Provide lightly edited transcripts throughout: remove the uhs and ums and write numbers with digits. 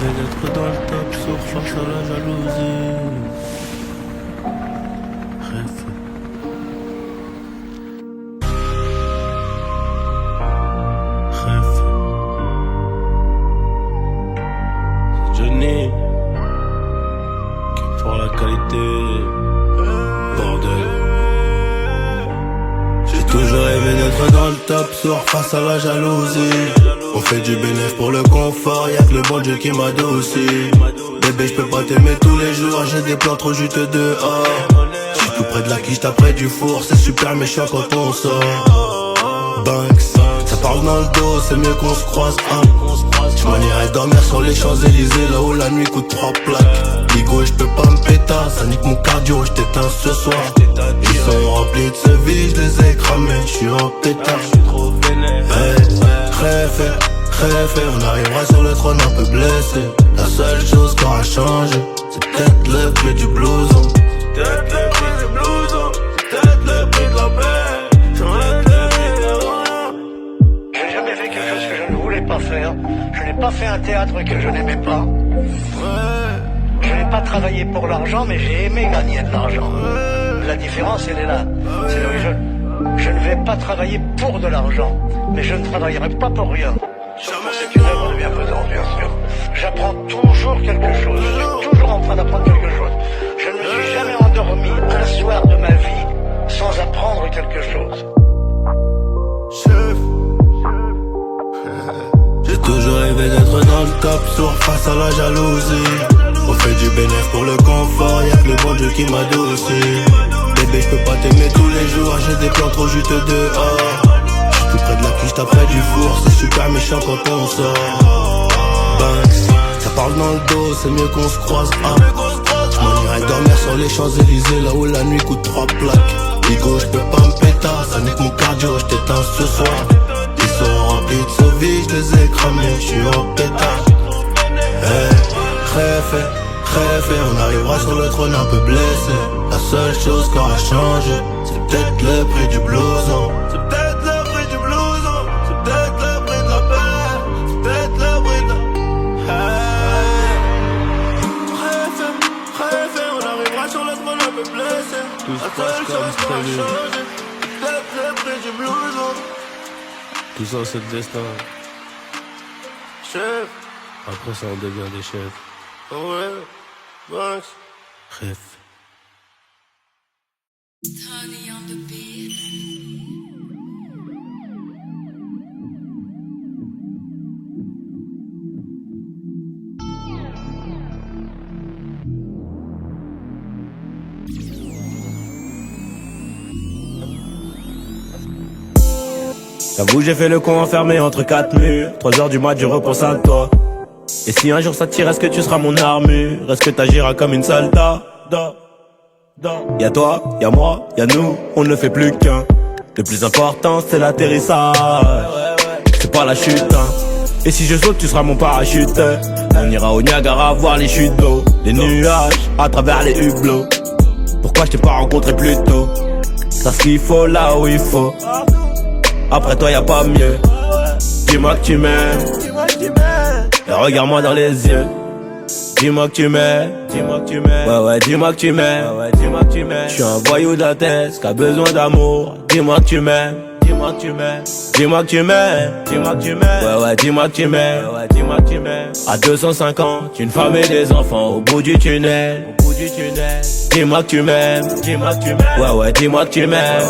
rêvé d'être dans le top, sauf face à la jalousie. Rêve. Rêve. C'est Johnny qui pour la qualité. Bordel. J'ai toujours rêvé d'être dans le top, sourd face à la jalousie. On fait du bénéf pour le confort, y'a que le bon Dieu qui m'adoucit. Bébé, j'peux pas t'aimer tous les jours, j'ai des plans trop juteux dehors. J'suis tout près de la quiche, t'as près du four, c'est super méchant quand on sort. Banks, ça parle dans le dos, c'est mieux qu'on se croise. Tu m'en irais dormir sur les Champs-Élysées, là où la nuit coûte 3 plaques. Ligo, j'peux pas me péter, ça nique mon cardio, j't'éteins ce soir. Ils sont remplis de ce vide, j'les ai cramés, j'suis en pétard. Rêve, on arrivera sur le trône un peu blessé. La seule chose qui aura changé, c'est peut-être le prix du blouson. C'est peut-être le prix du blouson, c'est peut-être le prix de la paix. J'enlève le prix de la roi. J'ai jamais fait quelque chose que je ne voulais pas faire. Je n'ai pas fait un théâtre que je n'aimais pas. Je n'ai pas travaillé pour l'argent, mais j'ai aimé gagner de l'argent. La différence, elle est là. C'est là où je ne vais pas travailler pour de l'argent, mais je ne travaillerai pas pour rien. C'est une œuvre de bienfaisance, bien sûr. J'apprends toujours quelque chose. Je suis toujours en train d'apprendre quelque chose. Je ne me suis jamais endormi un soir de ma vie sans apprendre quelque chose. Chef. J'ai toujours rêvé d'être dans le top, sourd face à la jalousie. On fait du bénéf pour le confort, y'a que le bon Dieu qui m'adoucit. Bébé, j'peux pas t'aimer tous les jours, j'ai des plans trop juteux dehors. Tout près de la quiche, t'as près du four, c'est super méchant quand on sort. Banks, ça parle dans le dos, c'est mieux qu'on se croise. Je m'en irais dormir sur les Champs-Élysées, là où la nuit coûte 3 plaques. Ligo, j'peux pas me péter, ça nique mon cardio, j't'éteins ce soir. Ils sont remplis de sauvis, j'les ai cramés, j'suis en pétard. Rêve, on arrivera sur le trône un peu blessé. La seule chose qui aura changé, c'est peut-être le prix du blouson. C'est peut-être le prix du blouson, c'est peut-être le prix de la paix, c'est peut-être le prix de la... Rêve, on arrivera sur le trône un peu blessé. La seule chose qui aura changé, c'est peut-être le prix du blouson. Tout ça c'est le destin. Chef. Après ça on devient des chefs. Ouais, Banks. Rêve. Honey on the beat. J'avoue j'ai fait le con enfermé entre 4 murs. 3h du mat je repense à toi. Et si un jour ça tire, est-ce que tu seras mon armure? Est-ce que t'agiras comme une soldat? Y'a toi, y'a moi, y'a nous, on ne fait plus qu'un. Le plus important c'est l'atterrissage, c'est pas la chute hein. Et si je saute tu seras mon parachute. On ira au Niagara voir les chutes d'eau, les nuages à travers les hublots. Pourquoi je t'ai pas rencontré plus tôt? T'as ce qu'il faut là où il faut. Après toi y'a pas mieux. Dis-moi que tu m'aimes et regarde-moi dans les yeux. Dis-moi que tu m'aimes, ouais, dis-moi que tu m'aimes, Je suis un voyou de la tête, qui a besoin d'amour. Dis-moi que tu m'aimes, dis-moi que tu m'aimes, ouais, dis-moi que tu m'aimes, À 250, une femme et des enfants au bout du tunnel. Dis-moi que tu m'aimes, ouais, dis-moi que tu m'aimes,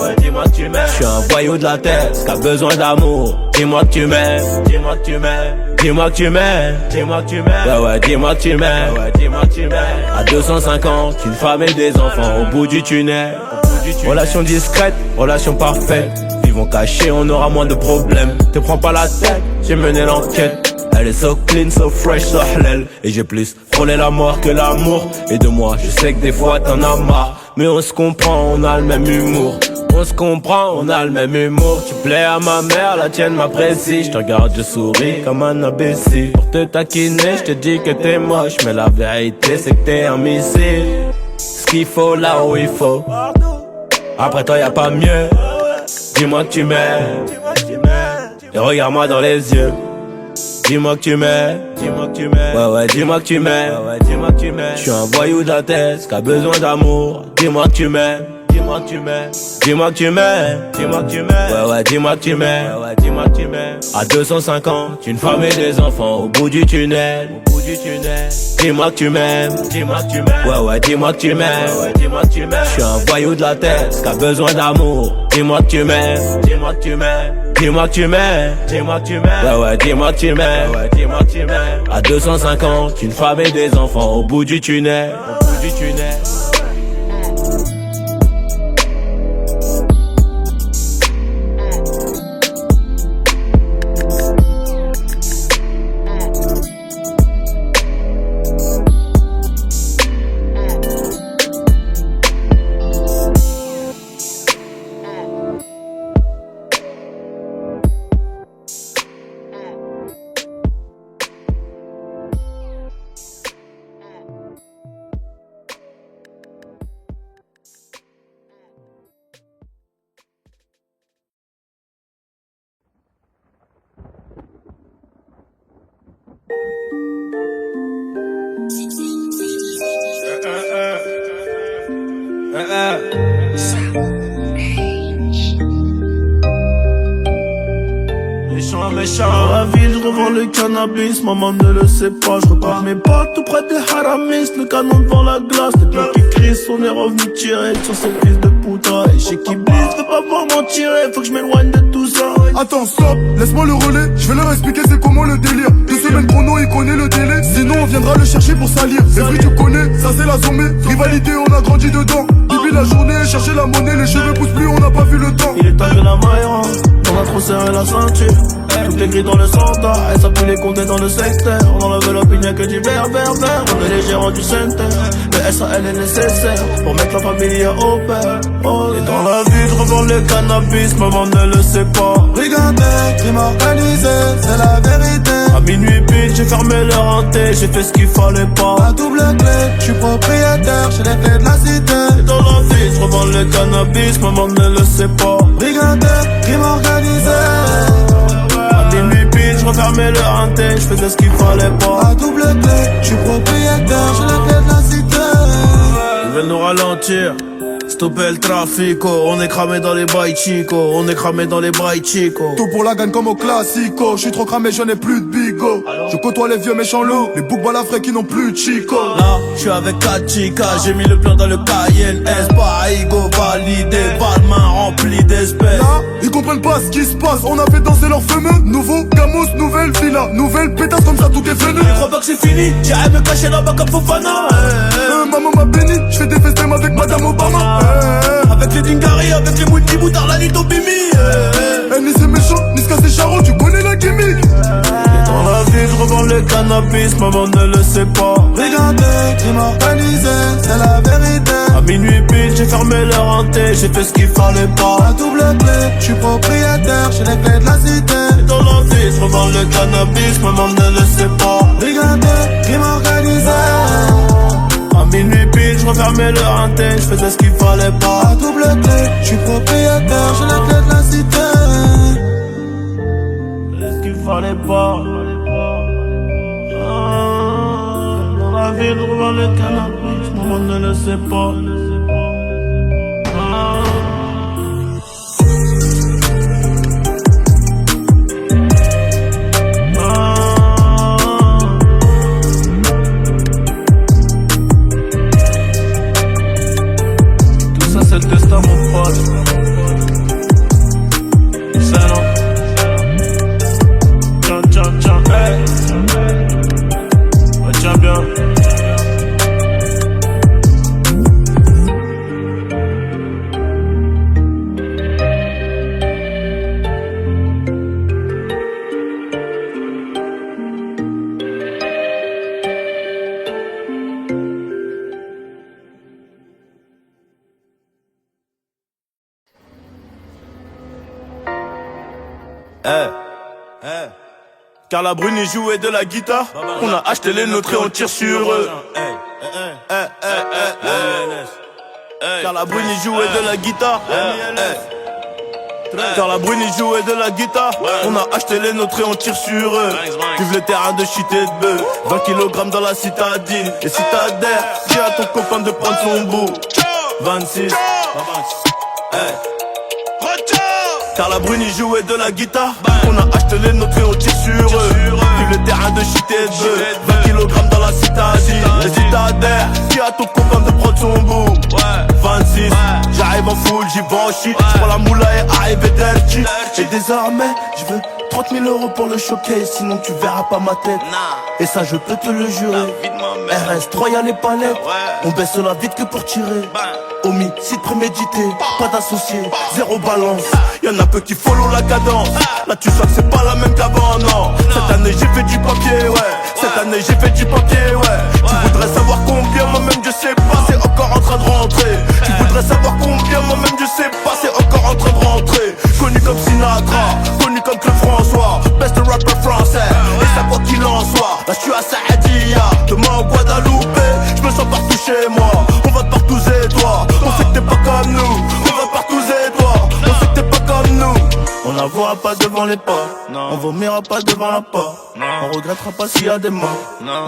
Je suis un voyou de la tête, qui a besoin d'amour. Dis-moi que tu m'aimes, dis-moi que tu m'aimes, ouais, dis-moi que tu m'aimes, À 250, une femme et des enfants au bout du tunnel. Relation discrète, relation parfaite. Vivons cachés, on aura moins de problèmes. Te prends pas la tête, j'ai mené l'enquête. Elle est so clean, so fresh, so halal. Et j'ai plus frôlé la mort que l'amour. Et de moi, je sais que des fois t'en as marre. Mais on se comprend, on a le même humour. On se comprend, on a le même humour. Tu plais à ma mère, la tienne m'apprécie. Je te regarde, je souris comme un imbécile. Pour te taquiner, je te dis que t'es moche. Mais la vérité, c'est que t'es un missile. Ce qu'il faut là où il faut. Après toi, y'a pas mieux. Dis-moi que tu m'aimes et regarde-moi dans les yeux. dis-moi que tu m'aimes, dis-moi que tu m'aimes. Ouais, ouais, dis-moi que tu m'aimes, ouais, ouais, dis-moi que tu m'aimes. Je suis un voyou de la tête, qui a besoin d'amour. Dis-moi que tu m'aimes, dis-moi que tu m'aimes. Dis-moi que tu m'aimes, dis-moi que tu m'aimes. Ouais, ouais, dis-moi que tu m'aimes, ouais, ouais, dis-moi que tu m'aimes. À 250, une femme et des enfants au bout du tunnel, au bout du tunnel. Dis-moi que tu m'aimes, dis-moi que tu m'aimes. Ouais, ouais, dis-moi que tu m'aimes, ouais, ouais, dis-moi que tu m'aimes. Je suis un voyou de la tête, qui a besoin d'amour. Dis-moi que tu m'aimes, dis-moi que tu m'aimes. Dis-moi que tu m'aimes, dis-moi que tu m'aimes. Ouais, ouais, dis-moi que tu m'aimes, ouais, dis-moi que tu m'aimes. À 250, une femme et des enfants au bout du tunnel, au bout du tunnel. Dans la ville, je revends le cannabis, maman ne le sait pas. Je repars mes potes tout près des haramis, le canon devant la glace. Les blocs qui crient, on est revenu tirer sur ces fils de puta. Et chez qui blisse, veux pas voir m'en tirer, faut que je m'éloigne de tout ça. Attends, stop, laisse-moi le relais, je vais leur expliquer c'est comment le délire. 2 semaines chrono, il connaît le délai, sinon on viendra le chercher pour salir. Les bruits tu connais, ça c'est la sommée, rivalité on a grandi dedans. Depuis la journée, chercher la monnaie, les cheveux poussent plus, on n'a pas vu le temps. Il est temps que la maille rentre, on a trop serré la ceinture. Toutes les grilles dans le centre, et ça pue les comptes dans le secteur. On enlève l'opinion que du vert. On est les gérants du center. Le SAL est nécessaire pour mettre la famille au père. Oh, et dans la vie, je revends le cannabis, maman ne le sait pas. Regardez, crime organisé, c'est la vérité. À minuit pile, j'ai fermé leur hanté, j'ai fait ce qu'il fallait pas. À double clé, je suis propriétaire, j'ai les clés de la cité. Et dans la vie, je revends le cannabis, maman ne le sait pas. Regardez, crime organisé. Je refermais le hanté, je faisais ce qu'il fallait pas. À double clé, je suis propriétaire, j'ai les clés de la cité. Ils veulent nous ralentir, stopper le trafic, on est cramé dans les bails chico, on est cramé dans les bails chico. Tout pour la gagne comme au classico, je suis trop cramé, je n'ai plus de bigot. Je côtoie les vieux méchants loups, les boucs balafrés qui n'ont plus de chico. Là, je suis avec 4 chicas, j'ai mis le plan dans le Cayenne S, pas ego validé, pas de main remplie d'espèces. Là, ils comprennent pas ce qui se passe, on a fait danser leurs fameux. Nouveau Gamos, nouvelle villa, nouvelle pétasse comme ça tout est venu. Je crois pas que c'est fini, j'irai me cacher là-bas comme Fofana. Maman m'a béni, je fais des festins avec Madame Obama. Avec les Dingari, avec les Mouti Boutard, la Lito Bimi. Ni c'est méchant, ni ce c'est charron, tu connais la gimmick. Dans la vie, je revends le cannabis, maman ne le sait pas. Regardez, crime organisé, c'est la vérité. À minuit pile, j'ai fermé leur hanté, j'ai fait ce qu'il fallait pas. À double clé, je suis propriétaire, j'ai les clés de la cité. Dans la vie, je revends le cannabis, maman ne le sait pas. Regardez, crime organisé. À minuit pile, je refermais le hanté, je faisais ce qu'il fallait pas. À double clé, je suis propriétaire, j'ai les clés de la cité. Ce qu'il fallait pas. Dans la vie, je revends le cannabis, maman ne le sait pas. Tout ça, c'est le destin, mon pote. C'est non. Tiens, hey. Ouais, tiens bien. Car la Brune y jouait de la guitare. On a acheté les nôtres et on tire sur eux. Car la Brune y jouait de la guitare. Car la brune ils jouaient de la guitare. On a acheté les nôtres et on tire sur eux. Vive le terrain de shit et de bœuf. 20 kg dans la citadine. Et si t'as d'air, dis à ton copain de prendre son bout. 26 Car la brune ils jouaient de la guitare. On a acheté les nôtres et on tire sur eux. Vive le terrain de shit et de bœuf. 20 kg dans la citadine. Et si t'as d'air, dis à ton copain de prendre son bout. 26 J'arrive en full, j'y vais en shit. J'prends la moula et arrive dirty. Et désormais, je veux 30 000 € pour le choquer. Sinon tu verras pas ma tête. Et ça je peux te le jurer. RS3 y'a les palettes. On baisse la vite que pour tirer. Homicide prémédité, pas d'associé, zéro balance. Y'en a peu qui follow la cadence. Là tu sens que c'est pas la même qu'avant, non. Cette année j'ai fait du papier, ouais. Cette année j'ai fait du papier, ouais. Tu voudrais savoir combien, moi-même je sais pas, c'est encore en train de rentrer. Tu voudrais savoir combien, moi-même je sais pas, c'est encore en train de rentrer. Connu comme Sinatra, connu comme Claude François, best rapper français. Et ça quoi qu'il en soit, là je suis à Saadia, demain au Guadeloupe, je me sens partout chez moi. On va de partout et toi, on sait que t'es pas comme nous. On va partout et toi, on sait que t'es pas comme nous. On n'avouera pas devant les pas, on vomira pas devant la porte. On regrettera pas s'il y a des morts,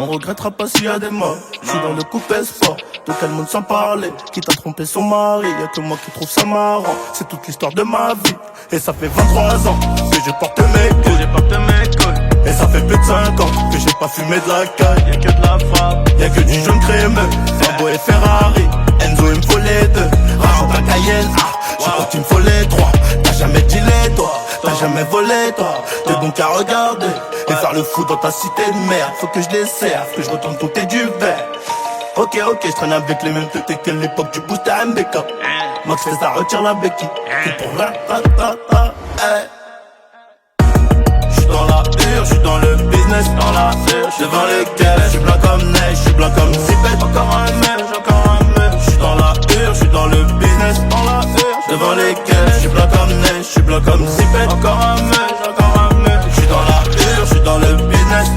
on regrettera pas s'il y a des morts. Je suis dans le coupé sport, de quel monde sans parler. Qui t'a trompé son mari, y'a que moi qui trouve ça marrant. C'est toute l'histoire de ma vie, et ça fait 23 ans que je porte mes couilles. Et ça fait plus de 5 ans que j'ai pas fumé de la caille. Y'a que de la frappe, y'a que du jaune crémeux. Lambo et Ferrari, Enzo il me faut les deux. Rajoute un Cayenne, je crois qu'il me faut les trois. T'as jamais dealé toi, t'as jamais volé toi. T'es donc qu'à regarder et faire le fou dans ta cité de merde. Faut que je les serve, que je retourne compter du verre. Ok, je traîne avec les mêmes tétés qu'à l'époque du boost à MBK. Max fait ça, retire la béquille. Tout pour la J'suis dans la hurle, j'suis dans le business, dans la hurle. Devant les caisses, j'suis blanc comme neige, j'suis blanc comme zipette. Encore un mec, j'suis dans la hurle, j'suis dans le business, dans la hurle. Devant les caisses, j'suis blanc comme neige, j'suis blanc comme zipette. Encore un mec, j'suis dans la hurle, j'suis dans le business,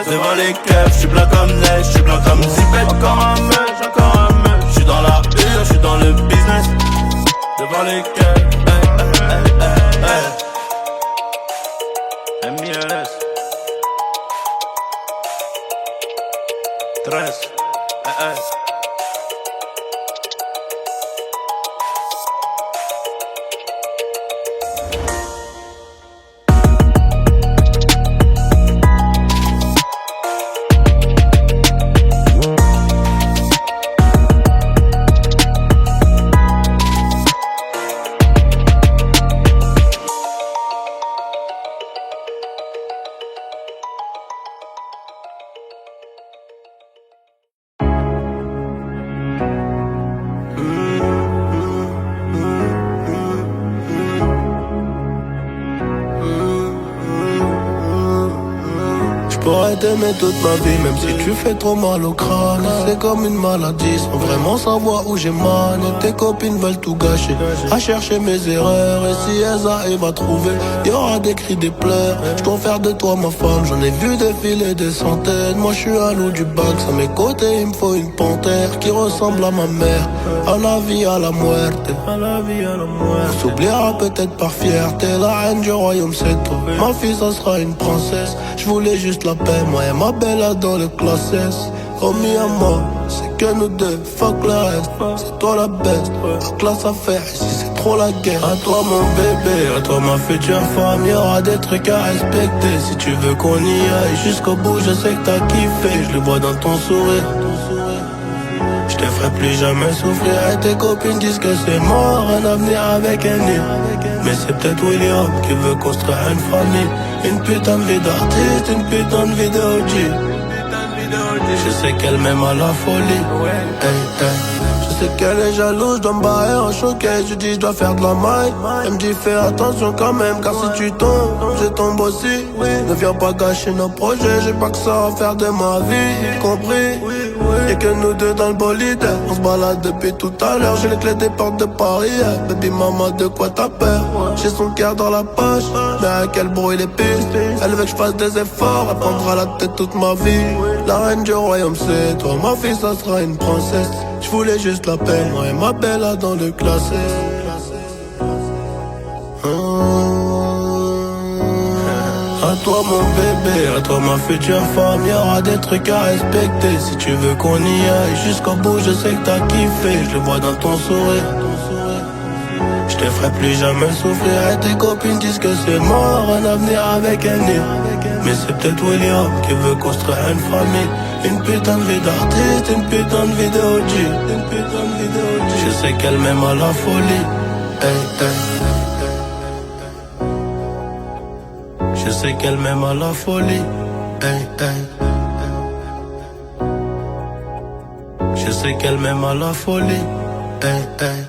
devant les caisses, j'suis blanc comme neige, j'suis blanc comme zipette. Encore un mec, j'suis dans la hurle, j'suis dans le business, devant les caisses. MLS 13 J'pourrais t'aimer toute ma vie, même si tu fais trop mal au crâne. C'est comme une maladie, sans vraiment savoir où j'ai mal. Et tes copines veulent tout gâcher, à chercher mes erreurs. Et si elles arrivent à trouver, y'aura des cris, des pleurs. J'dois faire de toi ma femme, j'en ai vu défiler des centaines. Moi j'suis un loup du bac, à mes côtés il me faut une panthère qui ressemble à ma mère. À la vie, à la muerte, à la vie, à la muerte. On s'oubliera peut-être par fierté, la reine du royaume c'est toi. Ma fille ça sera une princesse, j'voulais juste la paix, moi et ma bella dans le classe S. Oh mi amor, c'est que nous deux, fuck le reste. C'est toi la best, la classe à faire, ici c'est trop la guerre. À toi mon bébé, à toi ma future femme, y'aura des trucs à respecter. Si tu veux qu'on y aille jusqu'au bout, je sais que t'as kiffé. Je le vois dans ton sourire, je te ferai plus jamais souffrir. Et tes copines disent que c'est mort, un avenir avec un nid. Mais c'est peut-être William qui veut construire une famille. Une putain de vie d'artiste, une putain de vie de OG. Je sais qu'elle m'aime à la folie. Je sais qu'elle est jalouse, je dois me barrer en choquet. Je dis je dois faire de la maille. Elle me dit fais attention quand même, car si tu tombes, je tombe aussi. Ne viens pas gâcher nos projets, j'ai pas que ça à faire de ma vie, compris? Y'a que nous deux dans le bolide, on se balade depuis tout à l'heure. J'ai les clés des portes de Paris, baby maman de quoi t'as peur? J'ai son cœur dans la poche, mais à quel bruit les pistes. Elle veut que je fasse des efforts, elle prendra la tête toute ma vie. La reine du royaume c'est toi, ma fille ça sera une princesse. Je voulais juste la paix, moi et ma bella dans le classé. À toi mon bébé, à toi ma future femme, y'aura des trucs à respecter. Si tu veux qu'on y aille jusqu'au bout, je sais que t'as kiffé, je le vois dans ton sourire. Je te ferai plus jamais souffrir et tes copines disent que c'est mort, un avenir avec un nid. Mais c'est peut-être William qui veut construire une famille. Une putain de vie d'artiste, une putain de vie de OG. Je sais qu'elle m'aime à la folie. Hey, hey. Je sais qu'elle m'aime à la folie. Hey, hey. Je sais qu'elle m'aime à la folie. Hey, hey.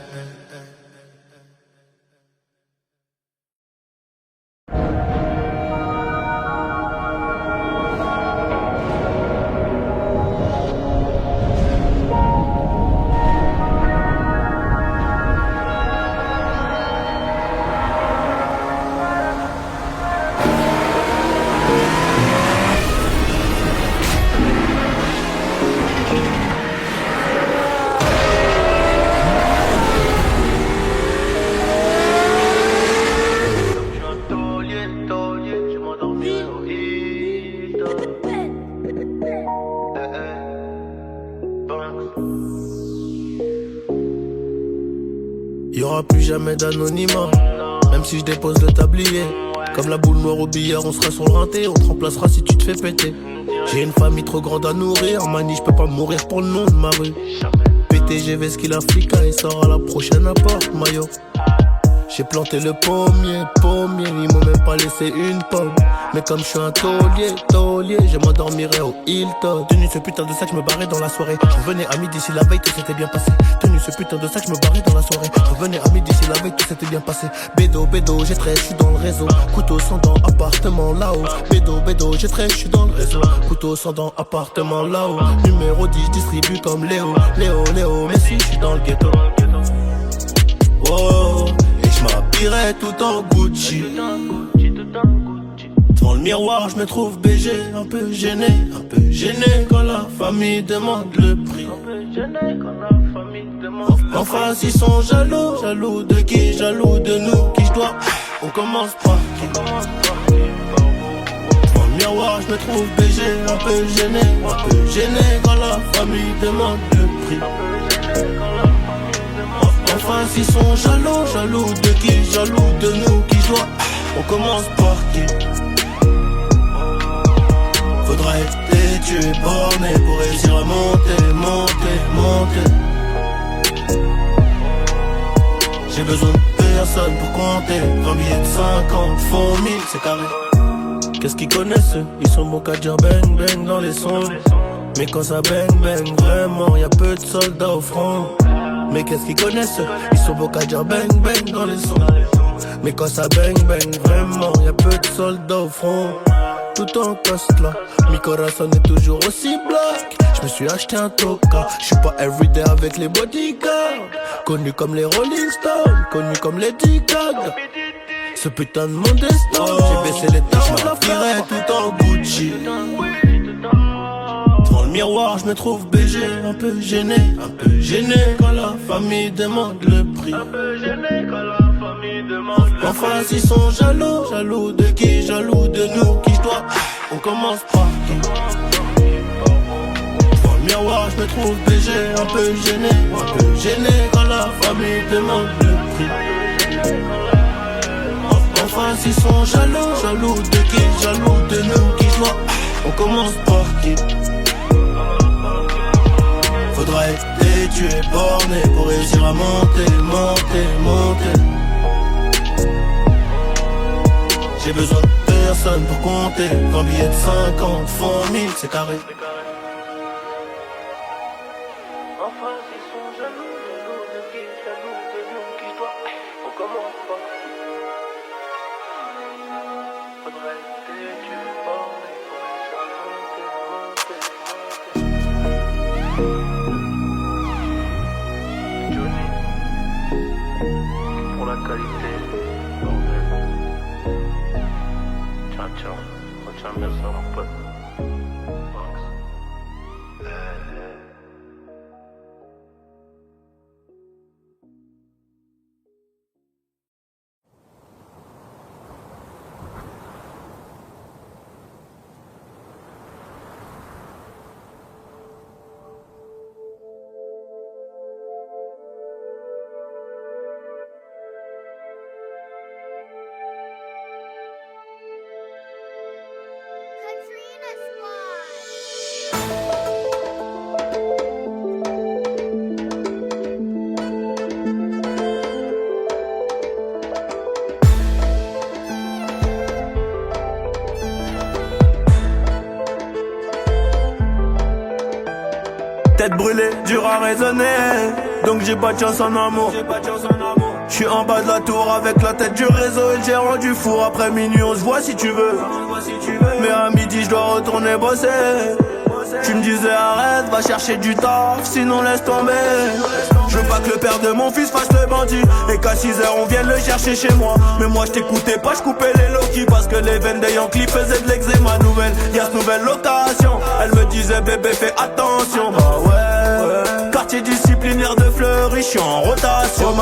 Y'aura plus jamais d'anonymat, même si je dépose le tablier. Comme la boule noire au billard, on sera sur le rinté, on te remplacera si tu te fais péter. J'ai une famille trop grande à nourrir, manie, je peux pas mourir pour le nom de ma rue. PTGV, ce qu'il Africa, il sort à la prochaine apporte, maillot. J'ai planté le pommier, ils m'ont même pas laissé une pomme. Mais comme je suis un taulier, je m'endormirai au Hilton. Tenu ce putain de sac, je me barrais dans la soirée. Je revenais à midi si la veille tout s'était bien passé. Tenu ce putain de sac, je me barrais dans la soirée. Je revenais à midi si la veille tout s'était bien passé. Bédo, j'ai 13, je suis dans le réseau. Couteau sans dents, appartement là-haut. Bédo, j'ai 13, je suis dans le réseau. Couteau sans dents, appartement là-haut. Numéro 10, je distribue comme Léo, mais si je suis dans le ghetto. Oh, et je m'habillerai tout en Gucci. Devant le miroir, je me trouve BG, un peu gêné quand la famille demande le prix. En face, ils sont jaloux de qui? Jaloux de nous, qui je dois. On commence par qui? Devant le miroir, je me trouve BG, un peu gêné quand la famille demande le prix. En face, ils sont jaloux de qui? Jaloux de nous, qui je dois. On commence par qui? Faudra être têtu et borné pour réussir à monter. J'ai besoin de personne pour compter. 20 billets de 50 font 1000, c'est carré. Qu'est-ce qu'ils connaissent eux? Ils sont bons qu'à dire bang bang dans les sons. Mais quand ça bang vraiment, y'a peu de soldats au front. Mais qu'est-ce qu'ils connaissent eux? Ils sont bons qu'à dire bang bang dans les sons. Mais quand ça bang vraiment, y'a peu de soldats au front. Tout en coste là, mi corazon est toujours aussi black. Je me suis acheté un toka, je suis pas everyday avec les bodyguards. Connu comme les Rolling Stones, connu comme les Gaga. Ce putain de monde est stone, j'ai baissé les taches, je m'habillerai tout en Gucci. Devant le miroir, je me trouve BG, un peu gêné quand la famille demande le prix. En face, ils sont jaloux de qui? Jaloux de nous, qui je dois. On commence par qui? Devant le miroir, je me trouve BG, un peu gêné quand la famille demande le prix. En face, ils sont jaloux de qui? Jaloux de nous, qui je dois. On commence par qui? Faudra être têtu et borné pour réussir à monter. J'ai besoin de personne pour compter. 20 billets de 50 font 1000, c'est carré. En face, ils sont jaloux de qui? Jaloux de nous, qui doit. On commence pas. Faudrait être têtu et borné pour réussir à monter. Johnny, pour la qualité, bordel. Ciao, retiens bien ça mon pote. tête brûlée, dur à raisonner. Donc j'ai pas de chance en amour. J'suis en bas de la tour avec la tête du réseau et le gérant du four. Après minuit on se voit si tu veux. Mais à midi je dois retourner bosser. Tu me disais arrête, va chercher du taf, sinon laisse tomber. Je veux pas que le père de mon fils fasse le bandit et qu'à 6h on vienne le chercher chez moi. Mais moi je t'écoutais pas, je coupais les low-key parce que les veines des Yankees faisaient de l'eczéma nouvelle. Y'a cette nouvelle location, elle me disait bébé fais attention. Bah ouais, quartier disciplinaire de Fleury, j'suis en rotation.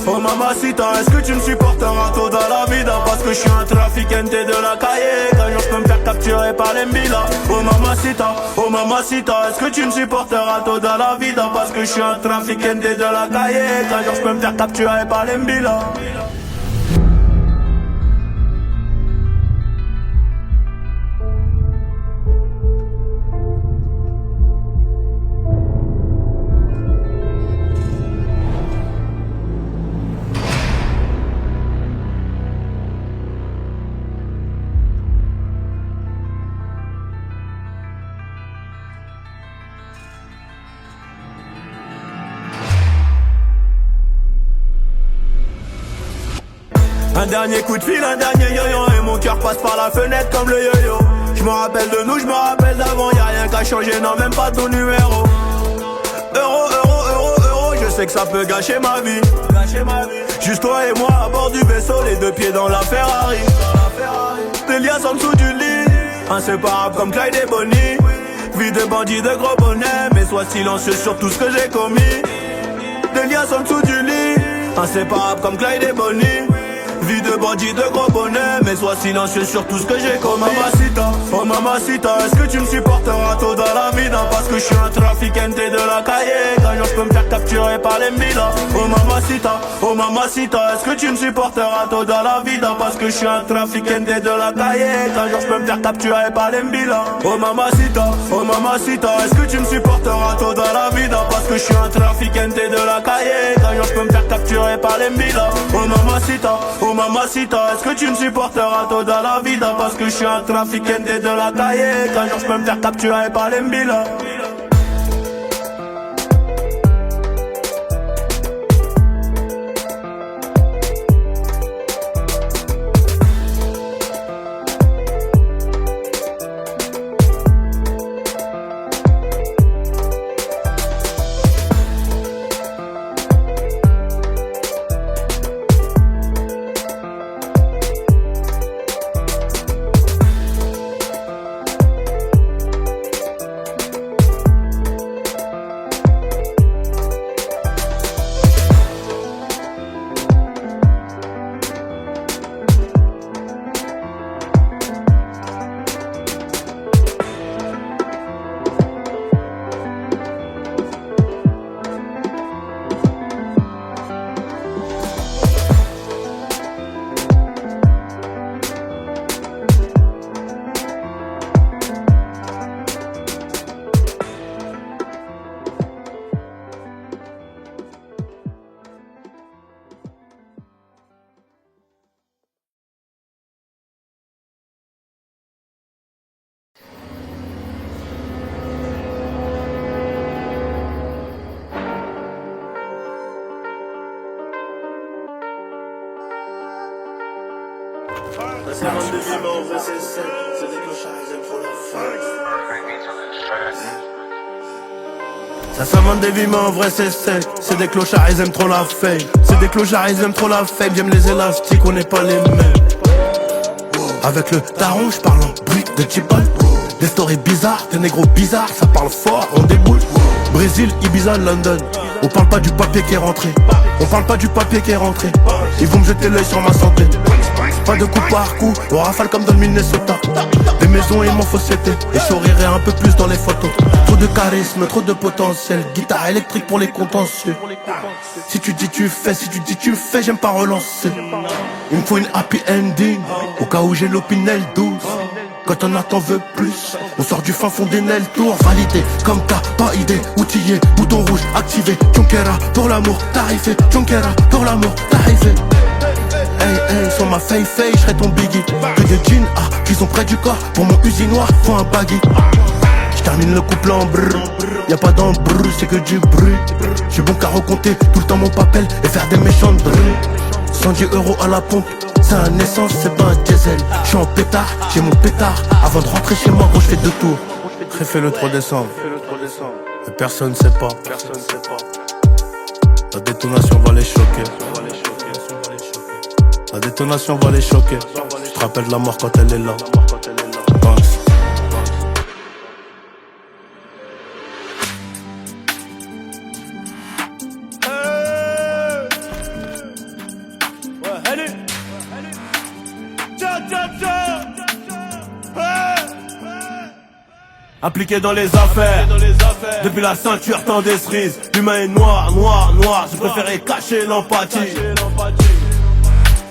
Oh mamacita, est-ce que tu me supporteras tôt dans la vida? Parce que j'suis un trafiquante de la cahier. Qu'un jour j'peux me faire capturer par les mbila. Oh mamacita, est-ce que tu me supporteras tôt dans la vida? Parce que j'suis un trafiquante de la cahier. Qu'un jour j'peux me faire capturer par les mbila. Un dernier coup de fil, un dernier yo-yo et mon cœur passe par la fenêtre comme le yo-yo. J'me rappelle de nous, j'me rappelle d'avant, y'a rien qu'à changer, non même pas ton numéro. Euro, je sais que ça peut gâcher ma vie. Juste toi et moi à bord du vaisseau, les deux pieds dans la Ferrari. Des liasses en dessous du lit, inséparables comme Clyde et Bonnie. Vie de bandit de gros bonnet, mais sois silencieux sur tout ce que j'ai commis. Des liasses en dessous du lit, inséparables comme Clyde et Bonnie. Vie de bandit de gros bonnet, mais sois silencieux sur tout ce que j'ai commis. Oh mamacita, est-ce que tu me supporteras tôt dans la vida? Parce que je suis un trafiquante de la cahier. Qu'un jour je peux me faire capturer par les mbila. Oh mamacita, est-ce que tu me supporteras tôt dans la vida? Parce que je suis un trafiquante de la cahier. Qu'un jour je peux me faire capturer par les mbila. Oh mamacita, est-ce que tu me supporteras tôt dans la vida? Parce que je suis un trafiquante de la cahier. Qu'un jour je peux me faire capturer par les mbila. Oh mamacita, est-ce que tu me supporteras tôt dans la vida? Parce que je suis un trafiquante de la cahier. Qu'un jour je peux me faire capturer par les mbila. Ça s'amende de vivant, vrai c'est des clochards, ils aiment trop la fête. Ça s'amende des vivants, vrai c'est sec. C'est des clochards, ils aiment trop la fame. C'est des clochards, ils aiment trop la fame. J'aime les élastiques, on n'est pas les mêmes. Avec le daron, j'parle en brique de Chibol. Des stories bizarres, des négros bizarres, ça parle fort, on déboule. Brésil, Ibiza, London. On parle pas du papier qui est rentré. On parle pas du papier qui est rentré. Ils vont me jeter l'œil sur ma santé. Pas de coup par coup, on rafale comme dans le Minnesota. Des maisons et mon société. Et je sourirai un peu plus dans les photos. Trop de charisme, trop de potentiel. Guitare électrique pour les contentieux. Si tu dis tu fais, si tu dis tu fais, j'aime pas relancer. Il me faut une happy ending, au cas où j'ai l'opinel douce. Quand on attend veut plus, on sort du fin fond des Nel Tour. Validé, comme t'as pas idée, outillé, bouton rouge activé. Tchonkera, pour l'amour, tarifé. Tchonkera, pour l'amour, tarifé. Hey, hey, sur ma fey, j'serai ton biggie. Que des jeans, qui sont près du corps. Pour mon usinoir, faut un baggy. J'termine le couplet en brrr. Y'a pas d'embrouille, c'est que du bruit. J'suis bon qu'à recompter tout le temps mon papel et faire des méchants de bruit. 110 € à la pompe, c'est un essence, c'est pas un diesel. J'suis en pétard, j'ai mon pétard. Avant de rentrer chez moi, gros, j'fais 2 tours. Réfait le 3 décembre. Et personne sait pas. La détonation va les choquer. La détonation va les choquer. Je te rappelle la mort quand elle est là. Pense. Appliqué dans les affaires, depuis la ceinture tant des cerises. L'humain est noir, noir, noir. J'ai préféré cacher l'empathie.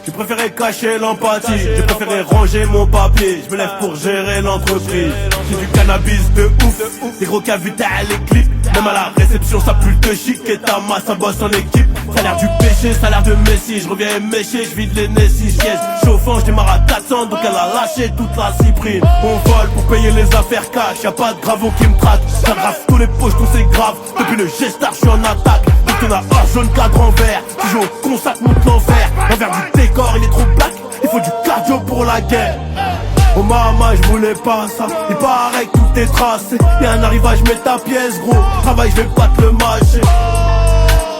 J'ai préféré cacher l'empathie. J'ai préféré ranger mon papier. Je me lève pour gérer l'entreprise. J'ai du cannabis de ouf, des gros cavités à l'éclipse. Même à la réception ça pue le chic. Et ta masse ça bosse en équipe. Ça a l'air du péché, ça a l'air de Messi. Je reviens éméché, je vide les Nessis. Siège chauffant, je démarre à 400. Donc elle a lâché toute la cyprine. On vole pour payer les affaires cash. Y'a pas de gravo qui me traque. J'arrache tous les poches, tout c'est grave. Depuis le gestar, je suis en attaque. Donc on a un jaune cadre en vert. Tu joues au consac, monte l'enfer. L'envers du décor, il est trop black. Il faut du cardio pour la guerre. Oh maman, je voulais pas ça. Il paraît que tout est tracé. Y'a un arrivage, mets ta pièce, gros. Travail, je vais pas te le mâcher.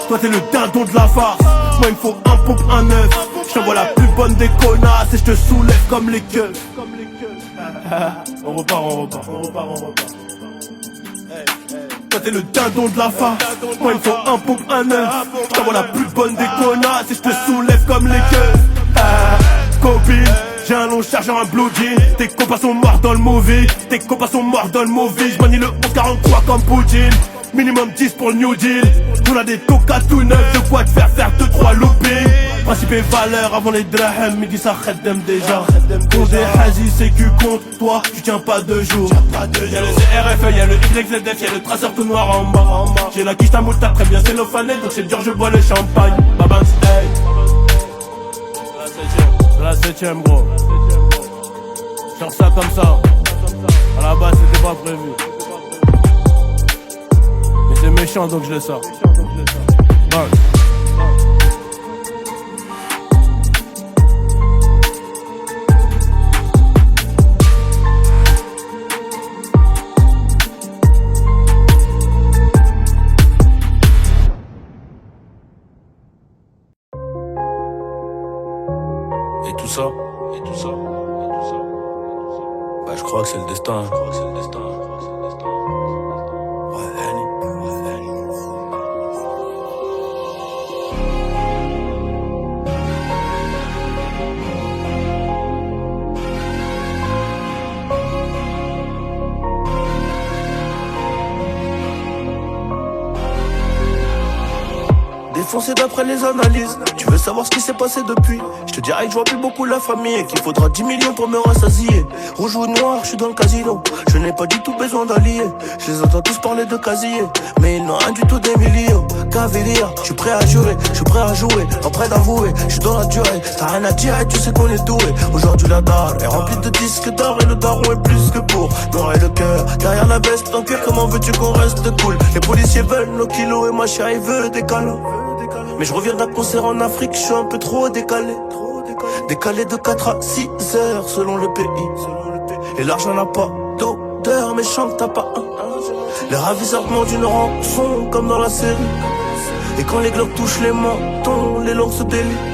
Toi t'es le dindon de la farce. Moi il me faut un pompe, un œuf. J't'envoie la plus bonne des connasses. Et j'te soulève comme les queues. On repart. Toi t'es le dindon de la farce. Moi il me faut un pompe, un œuf. J't'envoie la plus bonne des connasses. Et j'te soulève comme les queues. Copine, j'ai un long chargeur, un blue jean. Tes copains sont morts dans le movie. J'manie le 1143 comme Poutine. Minimum 10 pour le New Deal. On a des tokas tout neufs, de quoi te faire 2-3 loopings. Principe et valeur avant les drahams, midi ça khaddem déjà. Pour des hazis, c'est que contre toi, tu tiens pas 2 jours. Y'a le CRF, y'a le YZF, y'a le traceur tout noir en bas. J'ai la quiche, ta moutarde très bien cellophanée, donc c'est dur, je bois le champagne. Babans, hey. C'est la 7ème gros. Genre ça comme ça. À la base c'était pas prévu. Mais c'est méchant donc je le sors. Bon. Et tout ça. Bah je crois que c'est le destin. Défoncé d'après les analyses. Tu veux savoir ce qui s'est passé depuis? Je te dirais que je vois plus beaucoup la famille et qu'il faudra 10 millions pour me rassasier. Rouge ou noir, je suis dans le casino. Je n'ai pas du tout besoin d'alliés. Je les entends tous parler de casier, mais ils n'ont rien du tout des millions. Cavalier, je suis prêt à jurer, je suis prêt à jouer, pas prêt d'avouer. Je suis dans la durée, t'as rien à dire et tu sais qu'on est doué. Aujourd'hui la dalle est remplie de disques d'or et le daron est plus que pour noir et le cœur. Derrière la veste en cuir, comment veux-tu qu'on reste cool? Les policiers veulent nos kilos et ma chérie veut des câlins. Mais je reviens d'un concert en Afrique, je suis un peu trop décalé. Décalé de 4 à 6 heures selon le pays. Et l'argent n'a pas d'odeur, mais chante t'as pas un. Les ravisseurs demandent une rançon comme dans la série. Et quand les globes touchent les mentons, les langues se délient.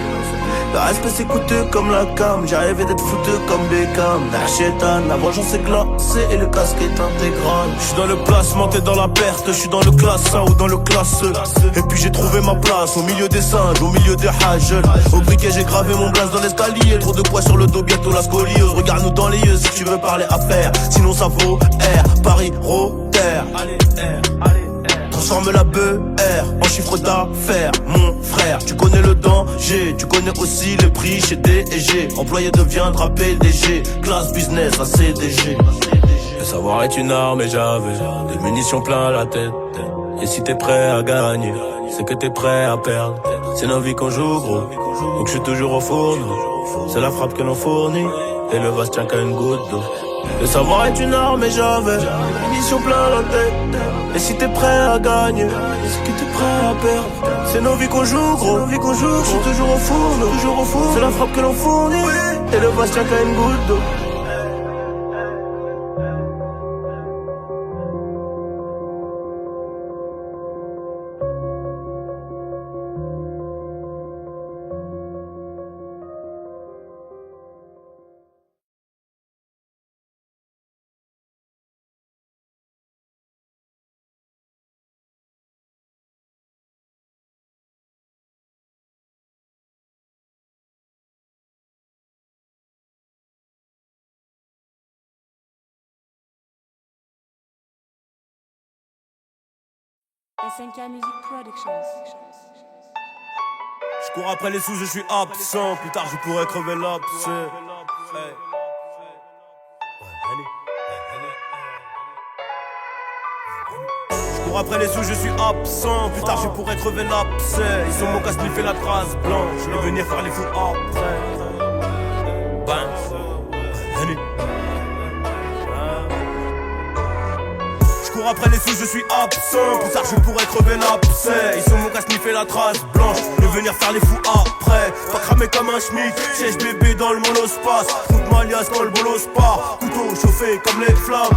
Le respect c'est coûteux comme la cam. J'ai rêvé d'être foutu comme Beckham. La chétane, la vengeance est glacée et le casque est intégral. Je suis dans le placement, t'es dans la perte. Je suis dans le classe 1 ou dans le classe E. Et puis j'ai trouvé ma place au milieu des singes, au milieu des hages. Au briquet j'ai gravé mon blaze dans l'escalier. Trop de poids sur le dos, bientôt la scoliose. Regarde-nous dans les yeux si tu veux parler affaires. Sinon ça vaut R, Paris, Rotter. Allez R, allez. Transforme la BR en chiffre d'affaires, mon frère. Tu connais le danger, tu connais aussi le prix chez D&G. Employé deviendra PDG, classe business à CDG. Le savoir est une arme et j'avais des munitions plein la tête. Et si t'es prêt à gagner, c'est que t'es prêt à perdre. C'est nos vies qu'on joue gros, donc je suis toujours au fourneau. C'est la frappe que l'on fournit, et le vase tient qu'à une goutte d'eau. Le savoir est une arme et j'avais une mission plein la tête. Et si t'es prêt à gagner, est-ce que t'es prêt à perdre? C'est nos vies qu'on joue, gros, nos vies qu'on joue. Je suis toujours au four, c'est la frappe que l'on fournit. Et le Bastien qu'à une goutte d'eau. SNK Music Productions. Je cours après les sous, je suis absent. Plus tard, je pourrais crever l'abcès. Je cours après les sous, je suis absent. Plus tard, je pourrais crever l'abcès. Ils sont mon casse, fait la trace blanche. Je vais venir faire les fous après. Je cours après les sous, je suis absent. Plus tard je pourrais crever l'abcès. Ils sont mon casse, fait la trace blanche. Je vais venir faire les fous après. Pas cramer comme un schmick. Siège bébé dans le monospace. Route Malias quand le bolos part. Couteau chauffé comme les flammes.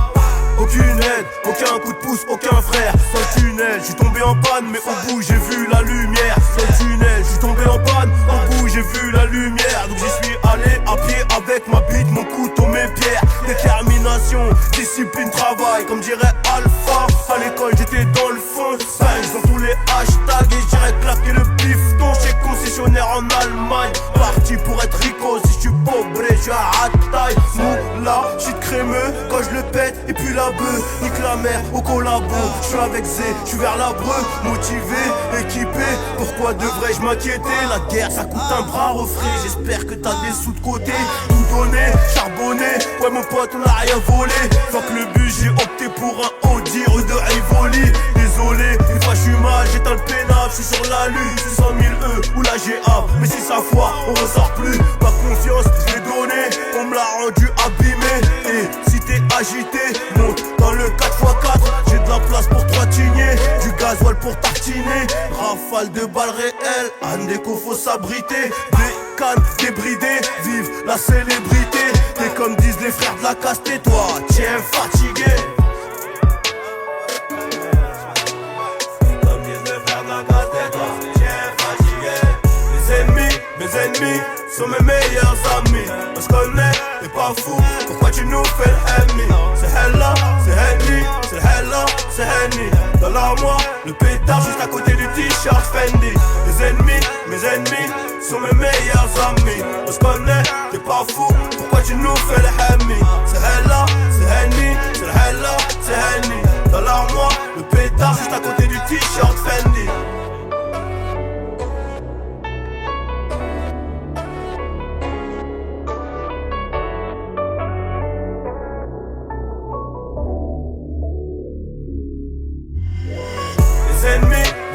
Aucune aide, aucun coup de pouce, aucun frère. Dans le tunnel, je suis tombé en panne, mais au bout j'ai vu la lumière. Dans le tunnel, je suis tombé en panne, au bout j'ai vu la lumière. Donc j'y suis allé à pied avec ma bite, mon couteau, mes pierres. Détermination, discipline, travail, comme dirait Alpha. À l'école j'étais dans le fond, singe dans tous les hashtags. Et j'irais claquer le bifton chez concessionnaire en Allemagne. Parti pour être rico, si je suis pauvre, je suis à taille. Moula, je suis crémeux quand je le pète. Et puis la bœuf, nique la mer au collabo. Je suis avec Zé, je suis vers l'Abreu. Motivé, équipé, pourquoi devrais-je m'inquiéter? La guerre ça coûte un bras refrais. J'espère que t'as des sous de côté. Tout donné, charbonné, ouais mon pote on a rien volé. Fuck le but, j'ai opté pour un Audi rue de Rivoli. Désolé, une fois je suis mal, j'éteins le pénal. Je suis sur la lune, 100 000 E ou la GA. Mais si ça foire, on ressort plus. Pas confiance, je l'ai donné, on me l'a rendu abîmé. Et si t'es agité, monte dans le 4x4. J'ai de la place pour 3 tignets, du gasoil pour tartiner. Rafale de balles réelles, Andeco faut s'abriter. Des cannes débridées, vive la célébrité. T'es comme disent les frères de la caste, et toi, tiens fatigué. Comme disent les frères de la caste, et toi, tiens fatigué. Mes ennemis sont mes meilleurs amis. On se connaît, t'es pas fou, pourquoi tu nous fais l'ennemi? C'est Hella, c'est Henny, c'est Hella, c'est Henny. Dans l'armoire, le pétard juste à côté du t-shirt Fendi. Mes ennemis sont mes meilleurs amis. On se connaît, t'es pas fou, pourquoi tu nous fais l'ennemi? C'est Hella, c'est Henny, c'est Hella, c'est Henny. Dans l'armoire, le pétard juste à côté du t-shirt Fendi.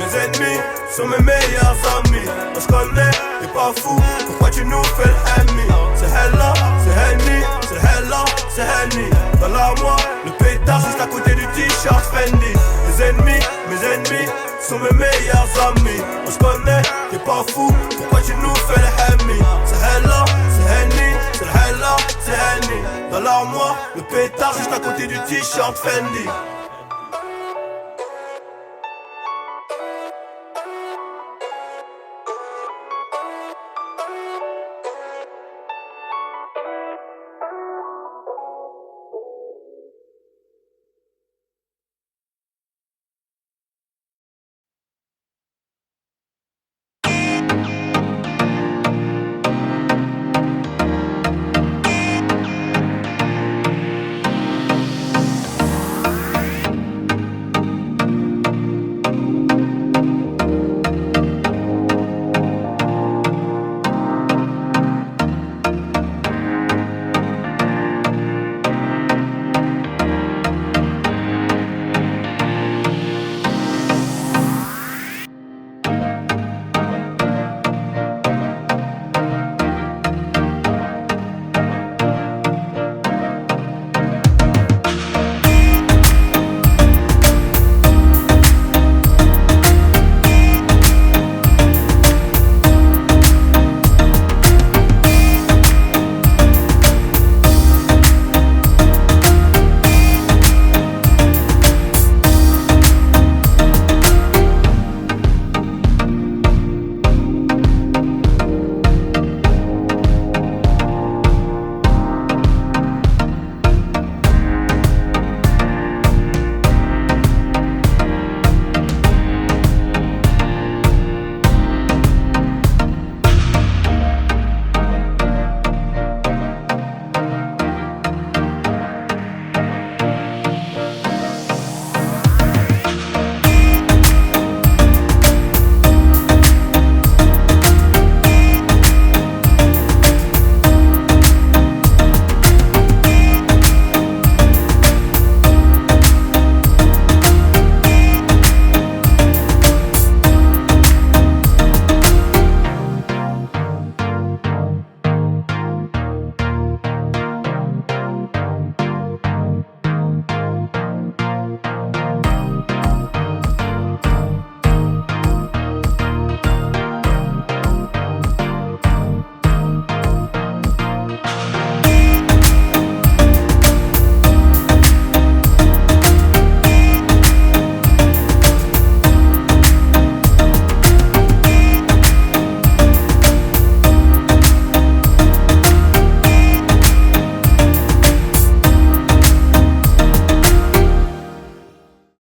Mes ennemis sont mes meilleurs amis. On se connaît, t'es pas fou, pourquoi tu nous fais l'ennemi? C'est Hella, c'est Henny, c'est Hella, c'est Henny. Dans l'armoire, le pétard juste à côté du t-shirt Fendi. Mes ennemis sont mes meilleurs amis. On se connaît, t'es pas fou, pourquoi tu nous fais l'ennemi? C'est Hella, c'est Henny, c'est Hella, c'est Henny. Dans l'armoire, le pétard juste à côté du t-shirt Fendi.